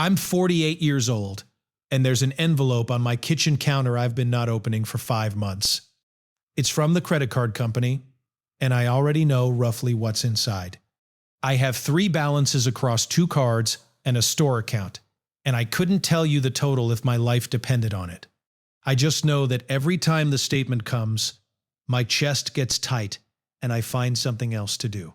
I'm 48 years old, and there's an envelope on my kitchen counter I've been not opening for 5 months. It's from the credit card company, and I already know roughly what's inside. I have 3 balances across 2 cards and a store account, and I couldn't tell you the total if my life depended on it. I just know that every time the statement comes, my chest gets tight and I find something else to do.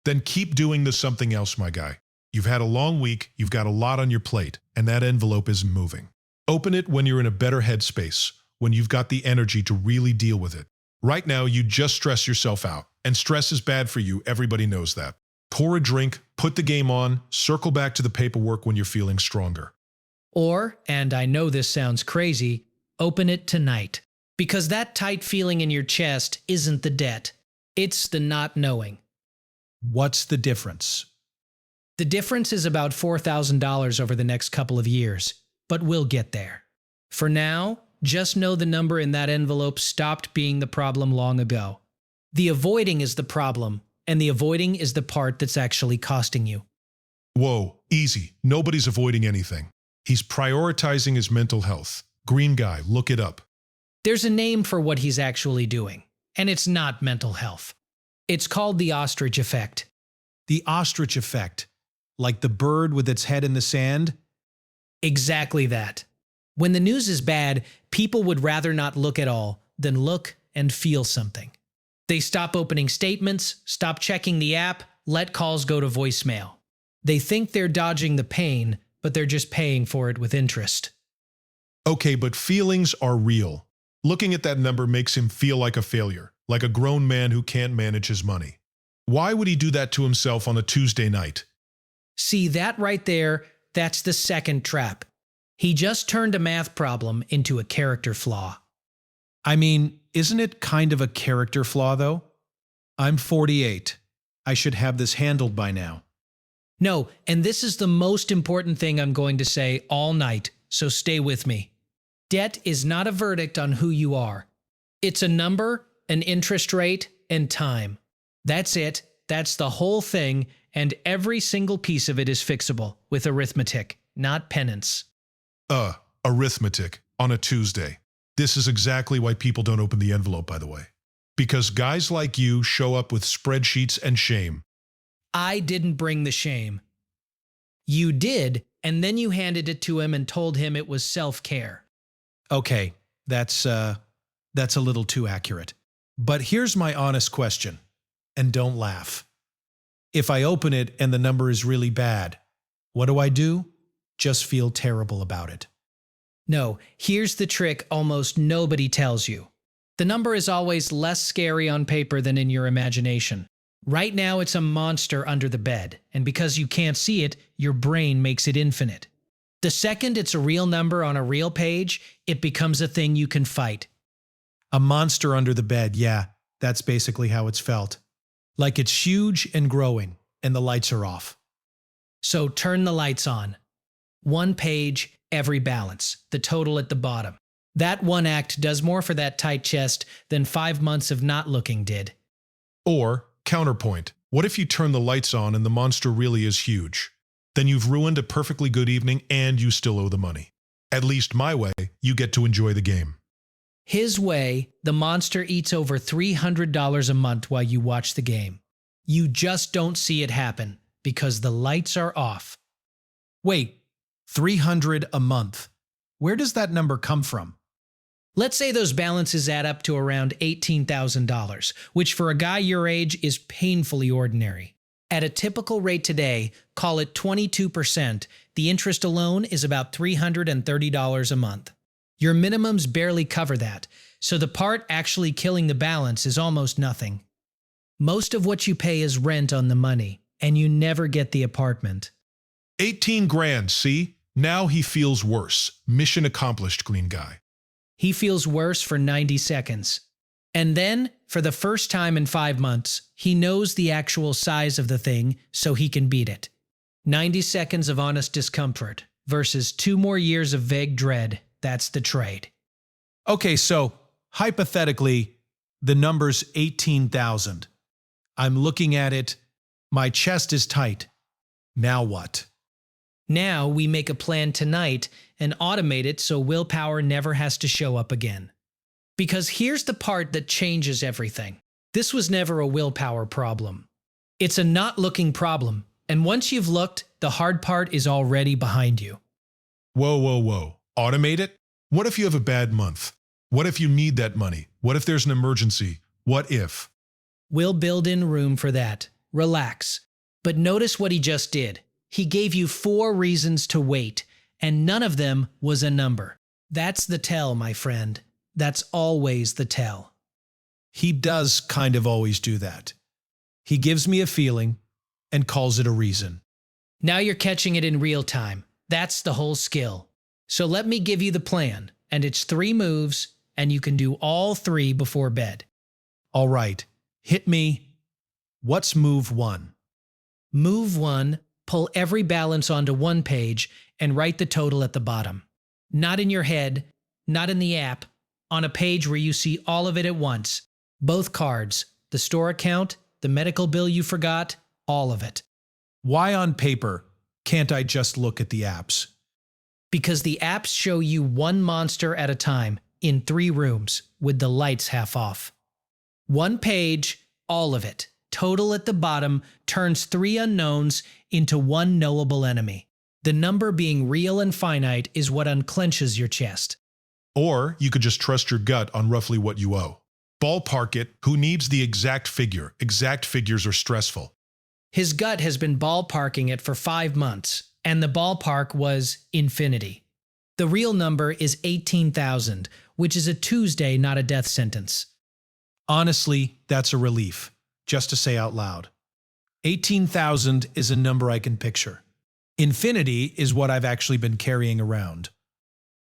Then keep doing the something else, my guy. You've had a long week, you've got a lot on your plate, and that envelope isn't moving. Open it when you're in a better headspace, when you've got the energy to really deal with it. Right now, you just stress yourself out, and stress is bad for you, everybody knows that. Pour a drink, put the game on, circle back to the paperwork when you're feeling stronger. Or, and I know this sounds crazy, open it tonight. Because that tight feeling in your chest isn't the debt. It's the not knowing. What's the difference? The difference is about $4,000 over the next couple of years, but we'll get there. For now, just know the number in that envelope stopped being the problem long ago. The avoiding is the problem, and the avoiding is the part that's actually costing you. Whoa, easy. Nobody's avoiding anything. He's prioritizing his mental health. Green guy, look it up. There's a name for what he's actually doing, and it's not mental health. It's called the ostrich effect. The ostrich effect, like the bird with its head in the sand? Exactly that. When the news is bad, people would rather not look at all than look and feel something. They stop opening statements, stop checking the app, let calls go to voicemail. They think they're dodging the pain, but they're just paying for it with interest. Okay, but feelings are real. Looking at that number makes him feel like a failure, like a grown man who can't manage his money. Why would he do that to himself on a Tuesday night? See, that right there, that's the second trap. He just turned a math problem into a character flaw. I mean, isn't it kind of a character flaw, though? I'm 48. I should have this handled by now. No, and this is the most important thing I'm going to say all night, so stay with me. Debt is not a verdict on who you are. It's a number, an interest rate, and time. That's it. That's the whole thing, and every single piece of it is fixable with arithmetic, not penance. Arithmetic on a Tuesday. This is exactly why people don't open the envelope, by the way. Because guys like you show up with spreadsheets and shame. I didn't bring the shame. You did, and then you handed it to him and told him it was self-care. Okay, that's a little too accurate. But here's my honest question, and don't laugh. If I open it and the number is really bad, what do? Just feel terrible about it. No, here's the trick almost nobody tells you. The number is always less scary on paper than in your imagination. Right now it's a monster under the bed, and because you can't see it, your brain makes it infinite. The second it's a real number on a real page, it becomes a thing you can fight. A monster under the bed, yeah, that's basically how it's felt. Like it's huge and growing, and the lights are off. So turn the lights on. 1 page, every balance, the total at the bottom. That one act does more for that tight chest than 5 months of not looking did. Or, counterpoint, what if you turn the lights on and the monster really is huge? Then you've ruined a perfectly good evening and you still owe the money. At least my way, you get to enjoy the game. His way, the monster eats over $300 a month while you watch the game. You just don't see it happen because the lights are off. Wait, $300 a month. Where does that number come from? Let's say those balances add up to around $18,000, which for a guy your age is painfully ordinary. At a typical rate today, call it 22%, the interest alone is about $330 a month. Your minimums barely cover that, so the part actually killing the balance is almost nothing. Most of what you pay is rent on the money, and you never get the apartment. 18 grand, see? Now he feels worse. Mission accomplished, green guy. He feels worse for 90 seconds. And then, for the first time in 5 months, he knows the actual size of the thing so he can beat it. 90 seconds of honest discomfort versus 2 more years of vague dread. That's the trade. Okay, so hypothetically, the number's 18,000. I'm looking at it. My chest is tight. Now what? Now we make a plan tonight and automate it so willpower never has to show up again. Because here's the part that changes everything. This was never a willpower problem. It's a not looking problem, and once you've looked, the hard part is already behind you. Whoa, whoa, whoa. Automate it? What if you have a bad month? What if you need that money? What if there's an emergency? What if? We'll build in room for that. Relax. But notice what he just did. He gave you 4 reasons to wait, and none of them was a number. That's the tell, my friend. That's always the tell. He does kind of always do that. He gives me a feeling and calls it a reason. Now you're catching it in real time. That's the whole skill. So let me give you the plan, and it's 3 moves, and you can do all 3 before bed. All right, hit me. What's move 1? Move 1, pull every balance onto one page and write the total at the bottom. Not in your head, not in the app, on a page where you see all of it at once. Both cards, the store account, the medical bill you forgot, all of it. Why on paper can't I just look at the apps? Because the apps show you one monster at a time in 3 rooms with the lights half off. One page, all of it, total at the bottom, turns 3 unknowns into one knowable enemy. The number being real and finite is what unclenches your chest. Or you could just trust your gut on roughly what you owe. Ballpark it. Who needs the exact figure? Exact figures are stressful. His gut has been ballparking it for 5 months, and the ballpark was infinity. The real number is 18,000, which is a Tuesday, not a death sentence. Honestly, that's a relief, just to say out loud. 18,000 is a number I can picture. Infinity is what I've actually been carrying around.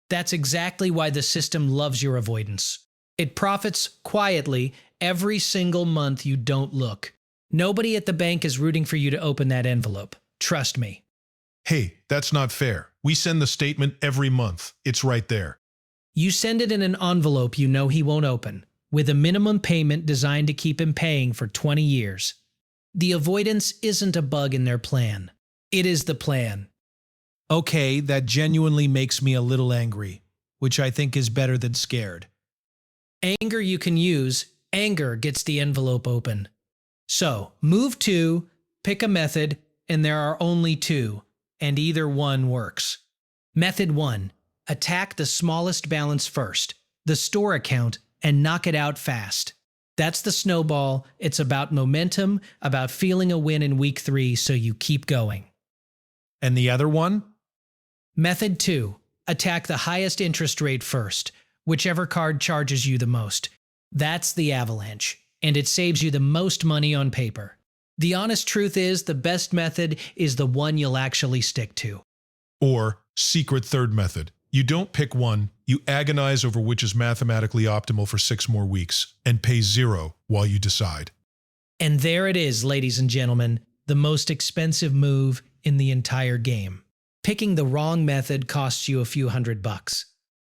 That's exactly why the system loves your avoidance. It profits quietly every single month you don't look. Nobody at the bank is rooting for you to open that envelope. Trust me. Hey, that's not fair. We send the statement every month. It's right there. You send it in an envelope you know he won't open, with a minimum payment designed to keep him paying for 20 years. The avoidance isn't a bug in their plan. It is the plan. Okay, that genuinely makes me a little angry, which I think is better than scared. Anger you can use. Anger gets the envelope open. So, move 2, pick a method, and there are only 2, and either one works. Method 1. Attack the smallest balance first, the store account, and knock it out fast. That's the snowball. It's about momentum, about feeling a win in week 3 so you keep going. And the other one? Method 2. Attack the highest interest rate first, whichever card charges you the most. That's the avalanche, and it saves you the most money on paper. The honest truth is the best method is the one you'll actually stick to. Or secret third method. You don't pick one, you agonize over which is mathematically optimal for 6 more weeks, and pay 0 while you decide. And there it is, ladies and gentlemen, the most expensive move in the entire game. Picking the wrong method costs you a few $100.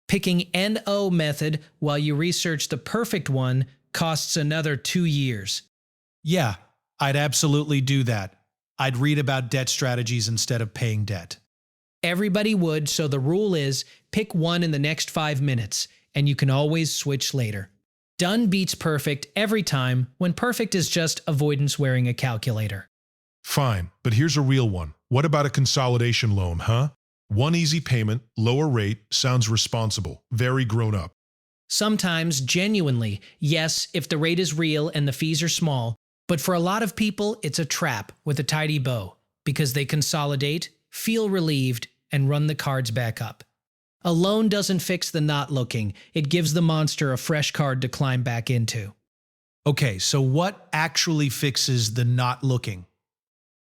Picking NO method while you research the perfect one costs another 2 years. Yeah, I'd absolutely do that. I'd read about debt strategies instead of paying debt. Everybody would, so the rule is pick one in the next 5 minutes, and you can always switch later. Done beats perfect every time when perfect is just avoidance wearing a calculator. Fine, but here's a real one. What about a consolidation loan, huh? One easy payment, lower rate, sounds responsible, very grown up. Sometimes, genuinely, yes, if the rate is real and the fees are small, but for a lot of people, it's a trap with a tidy bow because they consolidate, feel relieved, and run the cards back up. A loan doesn't fix the not looking, it gives the monster a fresh card to climb back into. Okay, so what actually fixes the not looking?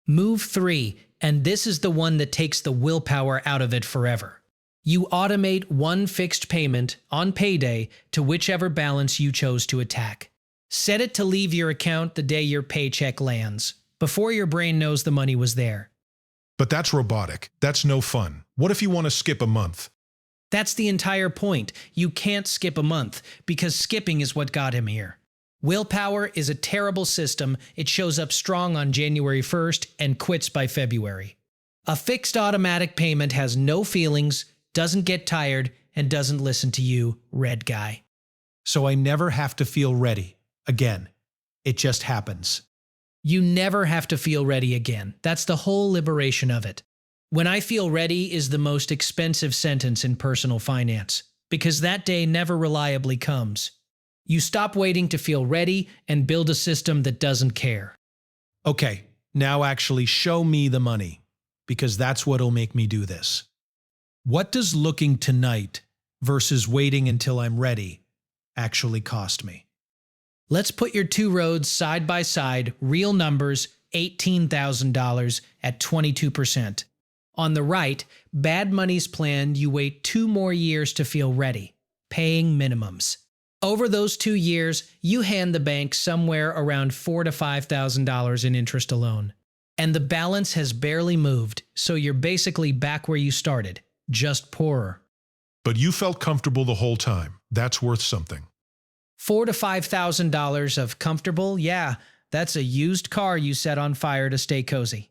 Move 3, and this is the one that takes the willpower out of it forever. You automate one fixed payment on payday to whichever balance you chose to attack. Set it to leave your account the day your paycheck lands, before your brain knows the money was there. But that's robotic. That's no fun. What if you want to skip a month? That's the entire point. You can't skip a month, because skipping is what got him here. Willpower is a terrible system. It shows up strong on January 1st and quits by February. A fixed automatic payment has no feelings, doesn't get tired, and doesn't listen to you, red guy. So I never have to feel ready again. It just happens. You never have to feel ready again. That's the whole liberation of it. When I feel ready is the most expensive sentence in personal finance, because that day never reliably comes. You stop waiting to feel ready and build a system that doesn't care. Okay, now actually show me the money, because that's what'll make me do this. What does looking tonight versus waiting until I'm ready actually cost me? Let's put your two roads side by side, real numbers, $18,000 at 22%. On the right, bad money's planned you wait 2 more years to feel ready, paying minimums. Over those 2 years, you hand the bank somewhere around $4,000 to $5,000 in interest alone. And the balance has barely moved, so you're basically back where you started, just poorer. But you felt comfortable the whole time. That's worth something. $4,000 to $5,000 of comfortable, yeah, that's a used car you set on fire to stay cozy.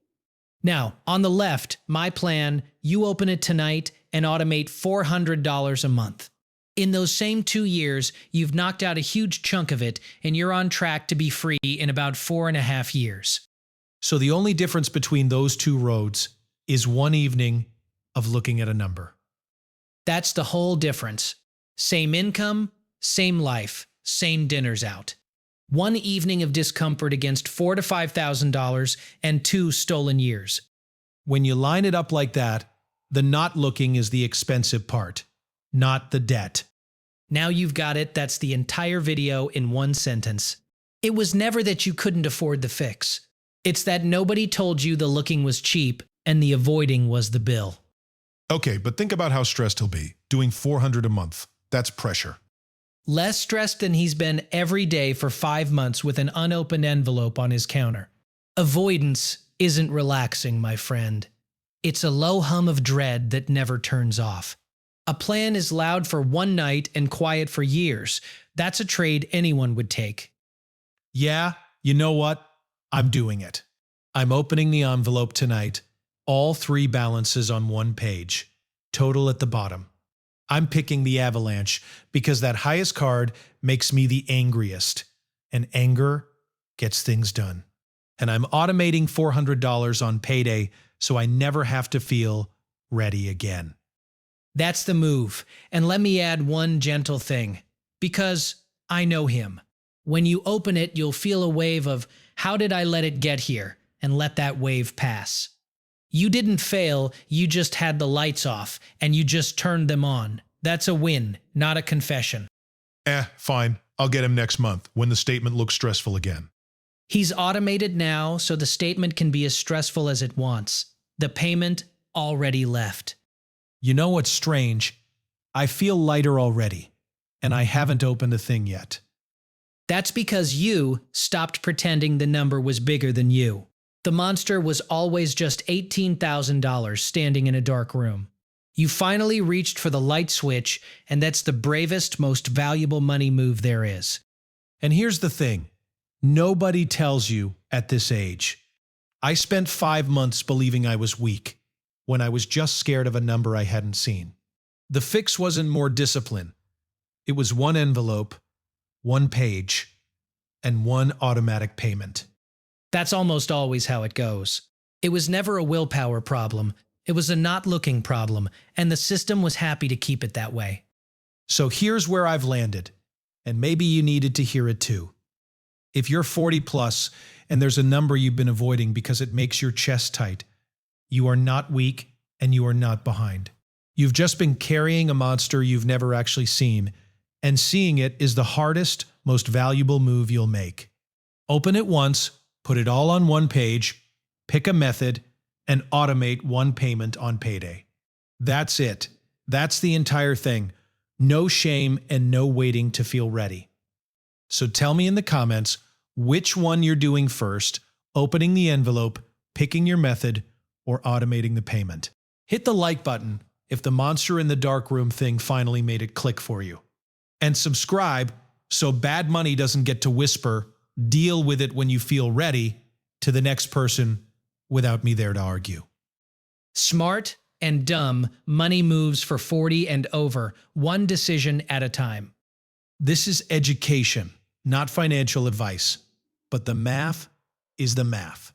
Now, on the left, my plan, you open it tonight and automate $400 a month. In those same 2 years, you've knocked out a huge chunk of it and you're on track to be free in about 4.5 years. So the only difference between those two roads is one evening of looking at a number. That's the whole difference. Same income, same life, same dinners out. One evening of discomfort against $4,000 to $5,000 and 2 stolen years. When you line it up like that, the not looking is the expensive part, not the debt. Now you've got it. That's the entire video in one sentence. It was never that you couldn't afford the fix. It's that nobody told you the looking was cheap and the avoiding was the bill. Okay, but think about how stressed he'll be, doing $400 a month. That's pressure. Less stressed than he's been every day for 5 months with an unopened envelope on his counter. Avoidance isn't relaxing, my friend. It's a low hum of dread that never turns off. A plan is loud for one night and quiet for years. That's a trade anyone would take. Yeah, you know what? I'm doing it. I'm opening the envelope tonight. All 3 balances on one page. Total at the bottom. I'm picking the avalanche because that highest card makes me the angriest. And anger gets things done. And I'm automating $400 on payday so I never have to feel ready again. That's the move. And let me add one gentle thing. Because I know him. When you open it, you'll feel a wave of, how did I let it get here? And let that wave pass. You didn't fail, you just had the lights off, and you just turned them on. That's a win, not a confession. Fine. I'll get him next month when the statement looks stressful again. He's automated now, so the statement can be as stressful as it wants. The payment already left. You know what's strange? I feel lighter already, and I haven't opened a thing yet. That's because you stopped pretending the number was bigger than you. The monster was always just $18,000 standing in a dark room. You finally reached for the light switch, and that's the bravest, most valuable money move there is. And here's the thing. Nobody tells you at this age. I spent 5 months believing I was weak when I was just scared of a number I hadn't seen. The fix wasn't more discipline. It was one envelope, one page, and one automatic payment. That's almost always how it goes. It was never a willpower problem. It was a not looking problem, and the system was happy to keep it that way. So here's where I've landed, and maybe you needed to hear it too. If you're 40 plus and there's a number you've been avoiding because it makes your chest tight, you are not weak and you are not behind. You've just been carrying a monster you've never actually seen, and seeing it is the hardest, most valuable move you'll make. Open it once, put it all on one page, pick a method, and automate one payment on payday. That's it. That's the entire thing. No shame and no waiting to feel ready. So tell me in the comments which one you're doing first, opening the envelope, picking your method, or automating the payment. Hit the like button if the monster in the dark room thing finally made it click for you. And subscribe so bad money doesn't get to whisper, deal with it when you feel ready, to the next person without me there to argue. Smart and dumb money moves for 40 and over, one decision at a time. This is education, not financial advice. But the math is the math.